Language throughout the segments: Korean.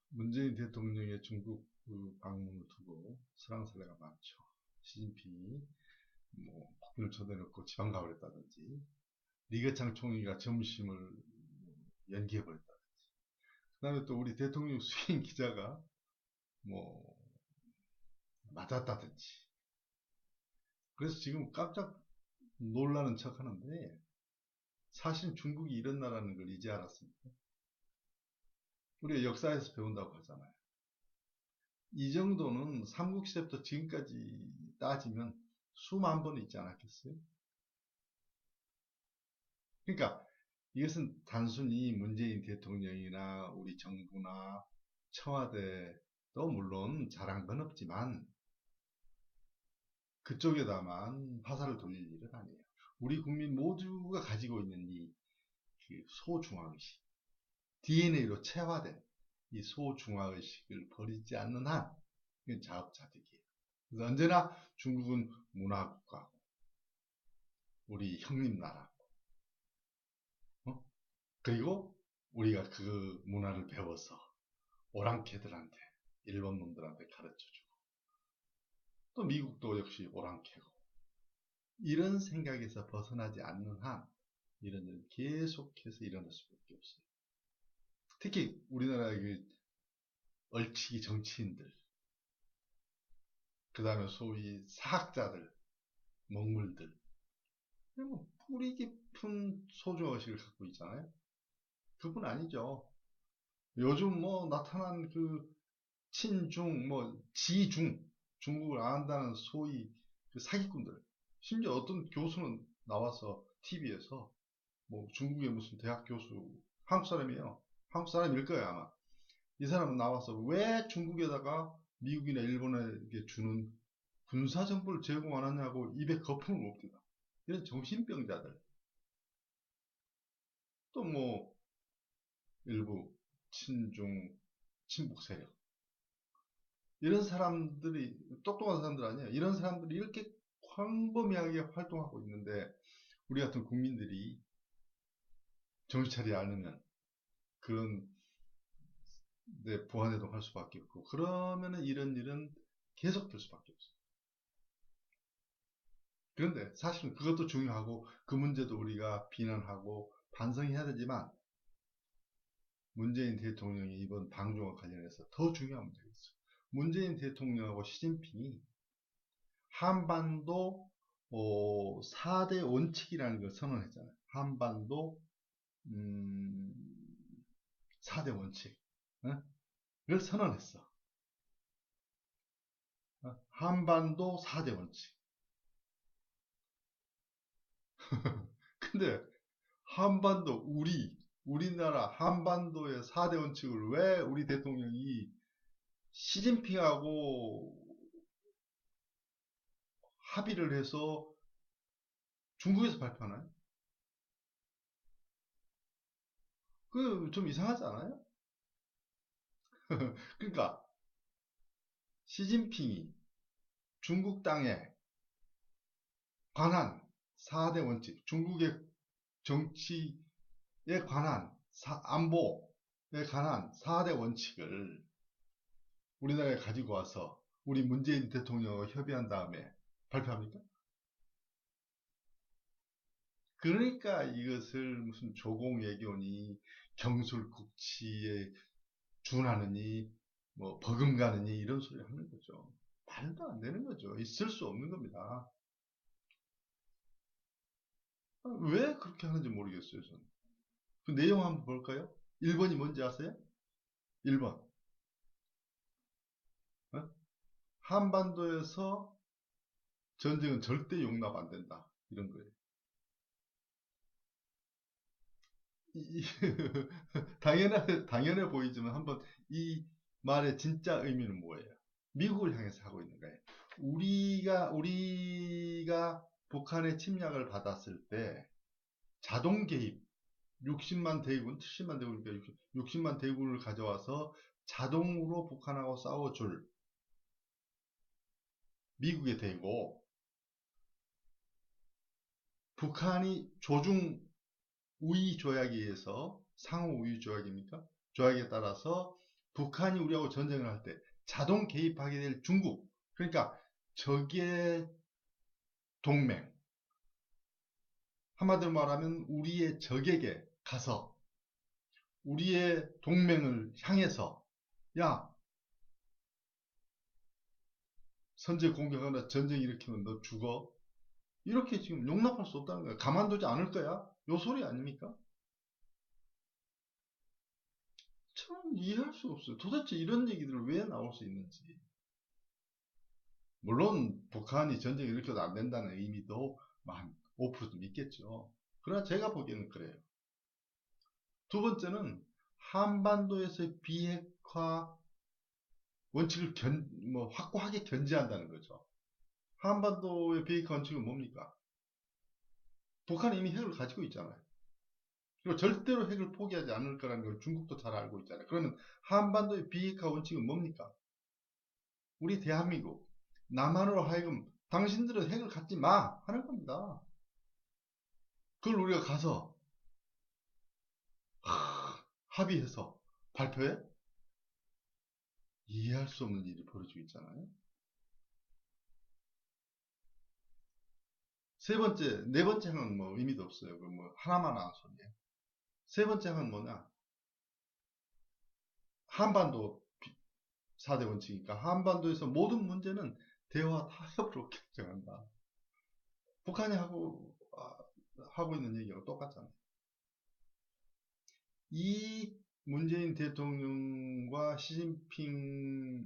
문재인 대통령의 중국 방문을 두고 설랑설레가 많죠. 시진핑이 국빈을 초대해놓고 지방 가버렸다든지 리거창 총리가 점심을 연기해버렸다든지, 그 다음에 또 우리 대통령 수행 기자가 뭐 맞았다든지. 그래서 지금 깜짝 놀라는 척 하는데, 사실 중국이 이런 나라는 걸 이제 알았습니다. 우리가 역사에서 배운다고 하잖아요. 이 정도는 삼국시대부터 지금까지 따지면 수만 번 있지 않았겠어요? 그러니까 이것은 단순히 문재인 대통령이나 우리 정부나 청와대도 물론 잘한 건 없지만 그쪽에다만 화살을 돌릴 일은 아니에요. 우리 국민 모두가 가지고 있는 이 소중화의식, DNA로 체화된 이 소중화의식을 버리지 않는 한 이건 자업자득이에요. 그래서 언제나 중국은 문화국가고 우리 형님나라고, 어? 그리고 우리가 그 문화를 배워서 오랑캐들한테, 일본 놈들한테 가르쳐주고, 또 미국도 역시 오랑캐고, 이런 생각에서 벗어나지 않는 한 이런 일은 계속해서 일어날 수밖에 없어요. 특히 우리나라의 그 얼치기 정치인들, 그 다음에 소위 사학자들, 먹물들, 뿌리 깊은 소중의식을 갖고 있잖아요. 그분 아니죠. 요즘 나타난 그 친중, 지중, 중국을 안 한다는 소위 그 사기꾼들. 심지어 어떤 교수는 나와서 TV에서 중국의 무슨 대학 교수, 한국 사람이에요. 한국 사람일 거예요, 아마. 이 사람은 나와서 왜 중국에다가 미국이나 일본에게 주는 군사정보를 제공 안 하냐고 입에 거품을 봅니다. 이런 정신병자들. 또 일부 친중, 친북 세력. 이런 사람들이, 똑똑한 사람들 아니에요. 이런 사람들이 이렇게 광범위하게 활동하고 있는데, 우리 같은 국민들이 정신 차리지 않으면 그런 부안해동할 수밖에 없고, 그러면은 이런 일은 계속될 수밖에 없어요. 그런데 사실은 그것도 중요하고 그 문제도 우리가 비난하고 반성해야 되지만, 문재인 대통령이 이번 방중과 관련해서 더 중요한 문제가 있어요. 문재인 대통령하고 시진핑이 한반도 4대 원칙이라는 걸 선언했잖아요. 한반도 4대 원칙. 어? 를 선언했어. 한반도 4대 원칙. 근데 한반도, 우리나라 한반도의 4대 원칙을 왜 우리 대통령이 시진핑하고 합의를 해서 중국에서 발표하나요? 그 좀 이상하지 않아요? 그러니까 시진핑이 중국 땅에 관한 4대 원칙, 중국의 정치에 관한 안보에 관한 4대 원칙을 우리나라에 가지고 와서 우리 문재인 대통령과 협의한 다음에 발표합니까? 그러니까 이것을 무슨 조공예견이 경술국치에 준하느니 버금가느니 이런 소리 하는 거죠. 말도 안 되는 거죠. 있을 수 없는 겁니다. 왜 그렇게 하는지 모르겠어요, 저는. 그 내용 한번 볼까요? 1번이 뭔지 아세요? 1번. 한반도에서 전쟁은 절대 용납 안 된다. 이런 거예요. 당연해 보이지만 한번 이 말의 진짜 의미는 뭐예요? 미국을 향해서 하고 있는 거예요. 우리가 북한의 침략을 받았을 때 자동 개입, 60만 대군, 70만 대군이니까 60만 대군을 가져와서 자동으로 북한하고 싸워줄 미국의 대고, 북한이 조중 우위 조약에 의해서, 상호 우위 조약입니까? 조약에 따라서 북한이 우리하고 전쟁을 할 때 자동 개입하게 될 중국, 그러니까 적의 동맹, 한마디로 말하면 우리의 적에게 가서 우리의 동맹을 향해서 야, 선제 공격하거나 전쟁 일으키면 너 죽어. 이렇게 지금 용납할 수 없다는 거야. 가만두지 않을 거야. 요 소리 아닙니까? 참 이해할 수가 없어요. 도대체 이런 얘기들을 왜 나올 수 있는지. 물론 북한이 전쟁을 일으켜도 안 된다는 의미도 한 5%좀 있겠죠. 그러나 제가 보기에는 그래요. 두 번째는 한반도에서의 비핵화 원칙을 확고하게 견제한다는 거죠. 한반도의 비핵화 원칙은 뭡니까? 북한은 이미 핵을 가지고 있잖아요. 그리고 절대로 핵을 포기하지 않을 거라는 걸 중국도 잘 알고 있잖아요. 그러면 한반도의 비핵화 원칙은 뭡니까? 우리 대한민국, 남한으로 하여금 당신들은 핵을 갖지 마 하는 겁니다. 그걸 우리가 가서 합의해서 발표해? 이해할 수 없는 일이 벌어지고 있잖아요. 네 번째 항은 뭐 의미도 없어요. 그 뭐 하나만 하는 소리예요. 세 번째 항은 뭐냐? 한반도 4대 원칙이니까 한반도에서 모든 문제는 대화 타협으로 결정한다. 북한이 하고 있는 얘기하고 똑같잖아요. 이 문재인 대통령과 시진핑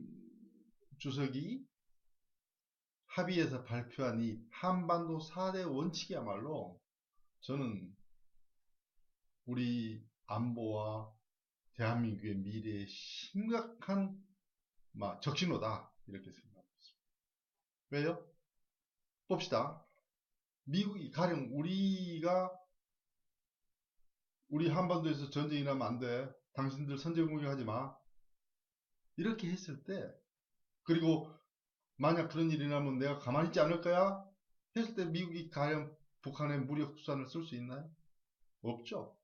주석이 합의해서 발표한 이 한반도 4대 원칙이야말로 저는 우리 안보와 대한민국의 미래에 심각한 적신호다 이렇게 생각합니다. 왜요? 봅시다. 미국이 가령 우리 한반도에서 전쟁이 나면 안 돼. 당신들 선제 공격하지 마. 이렇게 했을 때 그리고 만약 그런 일이 나면 내가 가만히 있지 않을 거야? 했을 때 미국이 가령 북한에 무력 수단을 쓸 수 있나요? 없죠.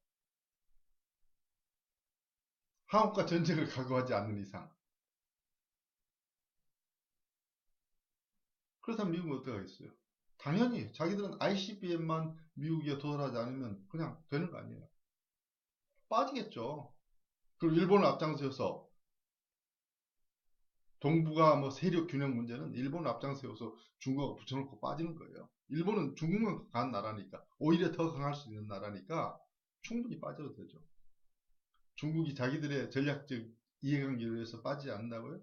한국과 전쟁을 각오하지 않는 이상. 그렇다면 미국은 어떻게 하겠어요? 당연히 자기들은 ICBM만 미국에 도달하지 않으면 그냥 되는 거 아니에요. 빠지겠죠. 그리고 일본을 앞장서서 동북아 세력 균형 문제는 일본을 앞장서서 중국하고 붙여놓고 빠지는 거예요. 일본은 중국만 강한 나라니까 오히려 더 강할 수 있는 나라니까 충분히 빠져도 되죠. 중국이 자기들의 전략적 이해관계를 위해서 빠지지 않는다고요?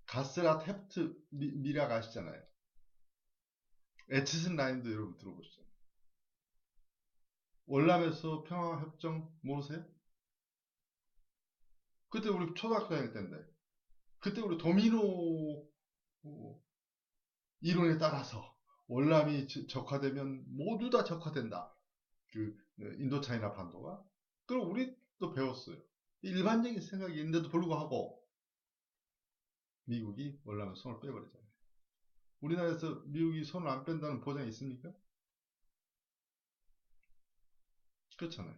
가스라 탭트 미락 아시잖아요. 에치슨 라인도 여러분 들어보시죠. 월남에서 평화협정 모르세요? 그때 우리 초등학교 다닐 때인데 그때 우리 도미노 이론에 따라서 월남이 적화되면 모두 다 적화된다. 그 인도차이나 반도가. 그럼 우리도 배웠어요. 일반적인 생각이 있는데도 불구하고 미국이 월남에 손을 빼버리잖아요. 우리나라에서 미국이 손을 안 뺀다는 보장이 있습니까? 그렇잖아요.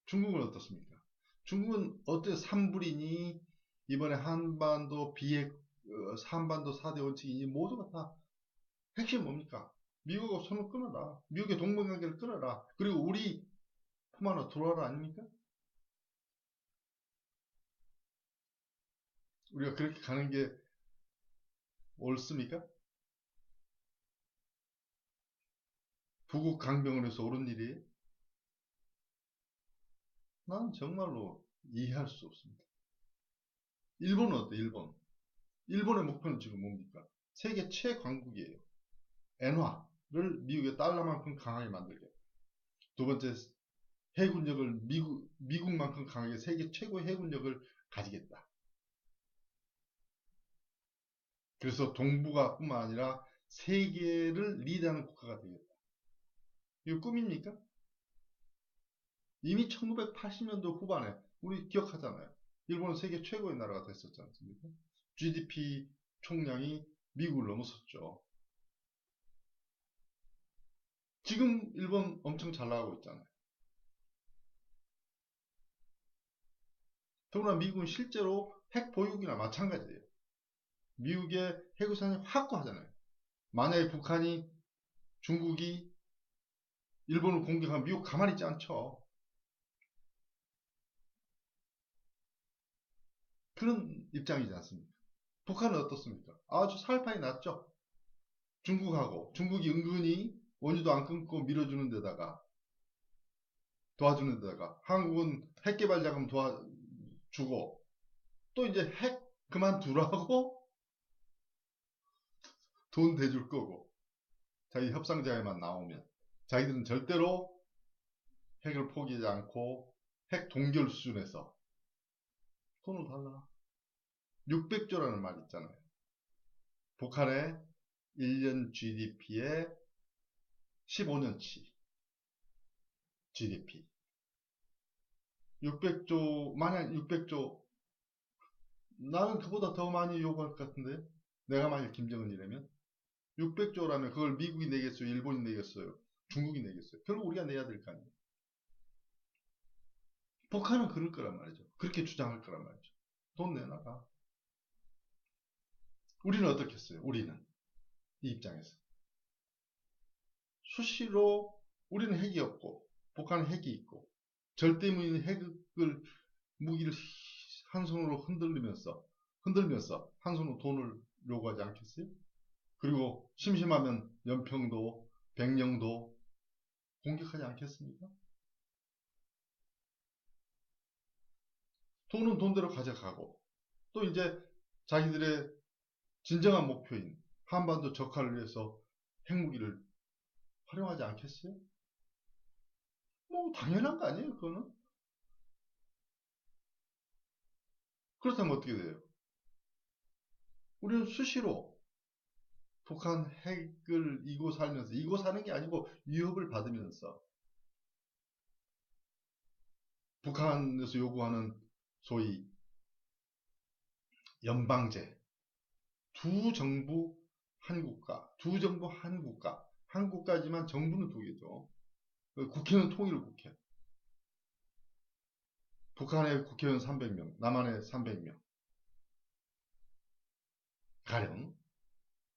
중국은 어떻습니까? 중국은 어때 삼불이니 이번에 한반도 4대 원칙이니 모두가 다 핵심 뭡니까? 미국하고 손을 끊어라. 미국의 동맹관계를 끊어라. 그리고 우리 품 하나 들어와라 아닙니까? 우리가 그렇게 가는 게 옳습니까? 부국 강병원에서 옳은 일이에요? 난 정말로 이해할 수 없습니다. 일본은 어때? 일본의 목표는 지금 뭡니까? 세계 최강국이에요. 엔화를 미국의 달러만큼 강하게 만들게. 두 번째, 해군력을 미국만큼 강하게 세계 최고의 해군력을 가지겠다. 그래서 동북아뿐만 아니라 세계를 리드하는 국가가 되겠다. 이거 꿈입니까? 이미 1980년도 후반에 우리 기억하잖아요. 일본은 세계 최고의 나라가 됐었지 않습니까? GDP 총량이 미국을 넘어섰죠. 지금 일본 엄청 잘 나가고 있잖아요. 더구나 미국은 실제로 핵 보유국이나 마찬가지예요. 미국의 핵우산이 확고하잖아요. 만약에 북한이, 중국이 일본을 공격하면 미국 가만히 있지 않죠. 그런 입장이지 않습니까? 북한은 어떻습니까? 아주 살판이 났죠. 중국이 은근히 원유도 안 끊고 밀어주는 데다가, 도와주는 데다가, 한국은 핵 개발 자금 도와주고, 또 이제 핵 그만두라고 돈 대줄 거고, 자기 협상자에만 나오면 자기들은 절대로 핵을 포기하지 않고 핵 동결 수준에서 돈을 달라. 600조라는 말 있잖아요. 북한의 1년 GDP의 15년치 GDP. 600조, 만약 600조, 나는 그보다 더 많이 요구할 것 같은데? 내가 만약 김정은이라면? 600조라면 그걸 미국이 내겠어요? 일본이 내겠어요? 중국이 내겠어요? 결국 우리가 내야 될 거 아니에요? 북한은 그럴 거란 말이죠. 그렇게 주장할 거란 말이죠. 돈 내놔라. 우리는 어떻겠어요? 우리는 이 입장에서 수시로 우리는 핵이 없고 북한은 핵이 있고 절대 무인 핵을 무기를 한 손으로 흔들면서 한 손으로 돈을 요구하지 않겠어요? 그리고 심심하면 연평도, 백령도 공격하지 않겠습니까? 돈은 돈대로 가져가고 또 이제 자기들의 진정한 목표인 한반도 적화를 위해서 핵무기를 활용하지 않겠어요? 뭐 당연한 거 아니에요, 그거는? 그렇다면 어떻게 돼요? 우리는 수시로 북한 핵을 이고 사는 게 아니고 위협을 받으면서 북한에서 요구하는 소위 연방제, 두 정부 한 국가, 한 국가지만 정부는 두 개죠. 국회는 통일 국회. 북한의 국회의원 300명, 남한의 300명 가령.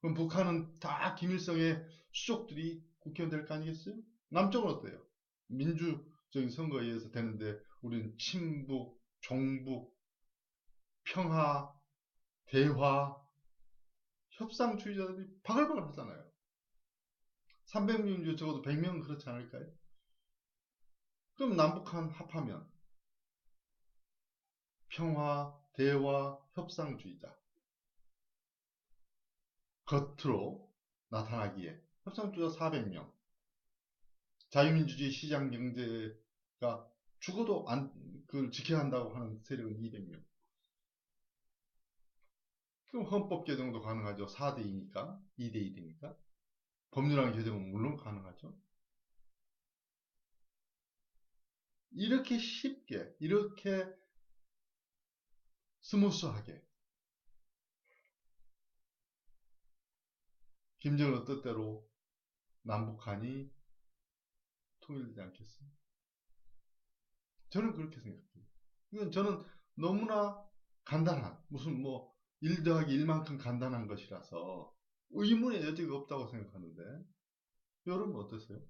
그럼 북한은 다 김일성의 수족들이 국회의원 될 거 아니겠어요? 남쪽은 어때요? 민주적인 선거에 의해서 되는데 우리는 친북, 종북, 평화, 대화, 협상주의자들이 바글바글 하잖아요. 300명 중 적어도 100명은 그렇지 않을까요? 그럼 남북한 합하면 평화, 대화, 협상주의자 겉으로 나타나기에 협상주의자 400명, 자유민주주의 시장경제가 죽어도 그걸 지켜야 한다고 하는 세력은 200명. 그럼 헌법 개정도 가능하죠. 4대2니까, 2대1이니까. 법률안 개정은 물론 가능하죠. 이렇게 쉽게, 이렇게 스무스하게 김정은 뜻대로 남북한이 통일되지 않겠어요? 저는 그렇게 생각해요. 이건 저는 너무나 간단한, 무슨 뭐 1 더하기 1만큼 간단한 것이라서 의문의 여지가 없다고 생각하는데 여러분 어떠세요?